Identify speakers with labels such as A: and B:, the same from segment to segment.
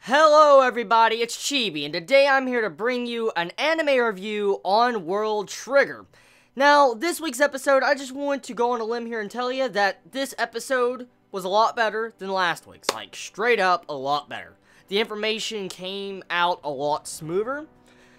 A: Hello everybody, it's Chibi, and today I'm here to bring you an anime review on World Trigger. Now, this week's episode, I just want to go on a limb here and tell you that this episode was a lot better than last week's. Like, straight up, a lot better. The information came out a lot smoother.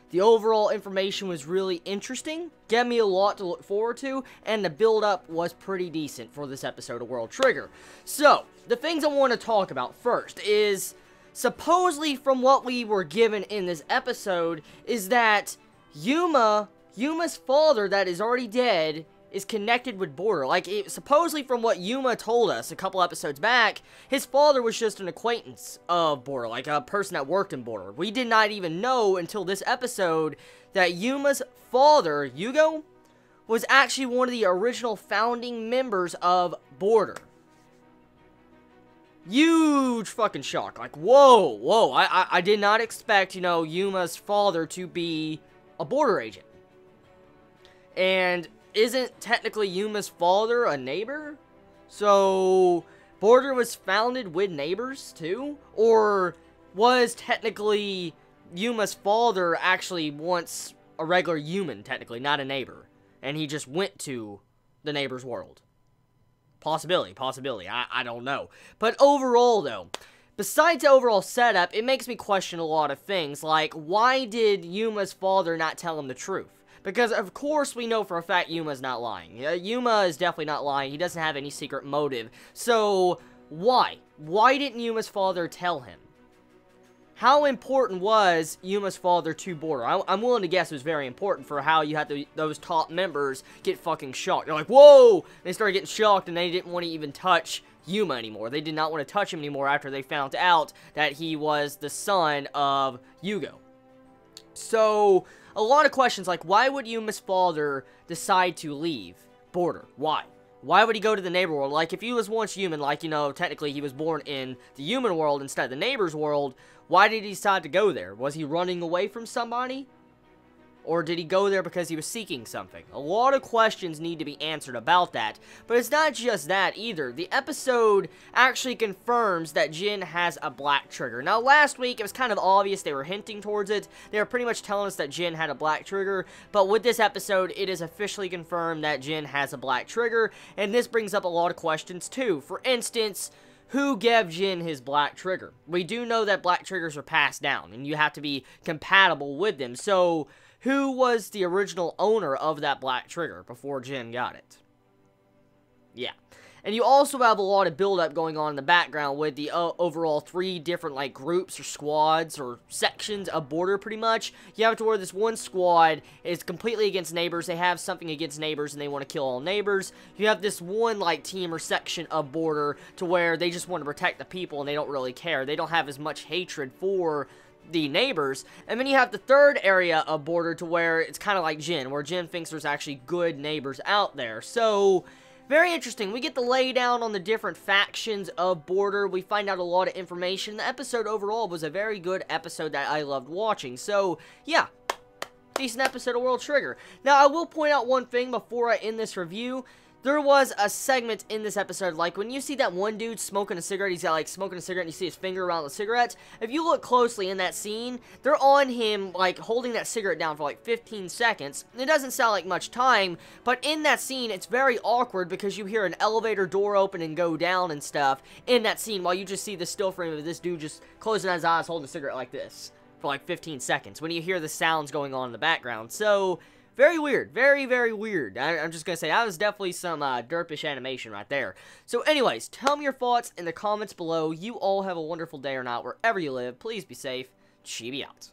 A: The overall information was really interesting, gave me a lot to look forward to, and the build-up was pretty decent for this episode of World Trigger. So, the things I want to talk about first is, supposedly from what we were given in this episode, is that Yuma's father that is already dead is connected with Border. Like, supposedly from what Yuma told us a couple episodes back, his father was just an acquaintance of Border, like a person that worked in Border. We did not even know until this episode that Yuma's father, Yugo, was actually one of the original founding members of Border. Huge fucking shock. Like, whoa, I did not expect, Yuma's father to be a Border agent. And isn't technically Yuma's father a neighbor? So, Border was founded with neighbors, too? Or was technically Yuma's father actually once a regular human, technically, not a neighbor? And he just went to the neighbor's world? Possibility. I don't know. But overall, though, besides the overall setup, it makes me question a lot of things, like, why did Yuma's father not tell him the truth? Because, of course, we know for a fact Yuma's not lying. Yuma is definitely not lying. He doesn't have any secret motive. So, why? Why didn't Yuma's father tell him? How important was Yuma's father to Border? I'm willing to guess it was very important for how you had those top members get fucking shocked. They're like, whoa! They started getting shocked and they didn't want to even touch Yuma anymore. They did not want to touch him anymore after they found out that he was the son of Yugo. So, a lot of questions like, why would Yuma's father decide to leave Border? Why? Why would he go to the neighbor world? Like, if he was once human, like, technically he was born in the human world instead of the neighbor's world, why did he decide to go there? Was he running away from somebody? Or did he go there because he was seeking something? A lot of questions need to be answered about that. But it's not just that either. The episode actually confirms that Jin has a black trigger. Now, last week, it was kind of obvious they were hinting towards it. They were pretty much telling us that Jin had a black trigger. But with this episode, it is officially confirmed that Jin has a black trigger. And this brings up a lot of questions, too. For instance, who gave Jin his black trigger? We do know that black triggers are passed down, and you have to be compatible with them. So, who was the original owner of that black trigger before Jin got it? Yeah. And you also have a lot of build-up going on in the background with the overall 3 different, like, groups or squads or sections of Border, pretty much. You have to where this one squad is completely against neighbors. They have something against neighbors and they want to kill all neighbors. You have this one, like, team or section of Border to where they just want to protect the people and they don't really care. They don't have as much hatred for the neighbors. And then you have the third area of Border to where it's kind of like Jin, where Jin thinks there's actually good neighbors out there. So, very interesting. We get the laydown on the different factions of Border. We find out a lot of information. The episode overall was a very good episode that I loved watching. So, yeah, decent episode of World Trigger. Now, I will point out one thing before I end this review. There was a segment in this episode, like, when you see that one dude smoking a cigarette, he's like, smoking a cigarette, and you see his finger around the cigarette. If you look closely in that scene, they're on him, like, holding that cigarette down for, like, 15 seconds. It doesn't sound like much time, but in that scene, it's very awkward because you hear an elevator door open and go down and stuff in that scene, while you just see the still frame of this dude just closing his eyes, holding a cigarette like this for, like, 15 seconds, when you hear the sounds going on in the background. So, very weird. Very, very weird. I'm just gonna say, that was definitely some derpish animation right there. So anyways, tell me your thoughts in the comments below. You all have a wonderful day or night wherever you live. Please be safe. Chibi out.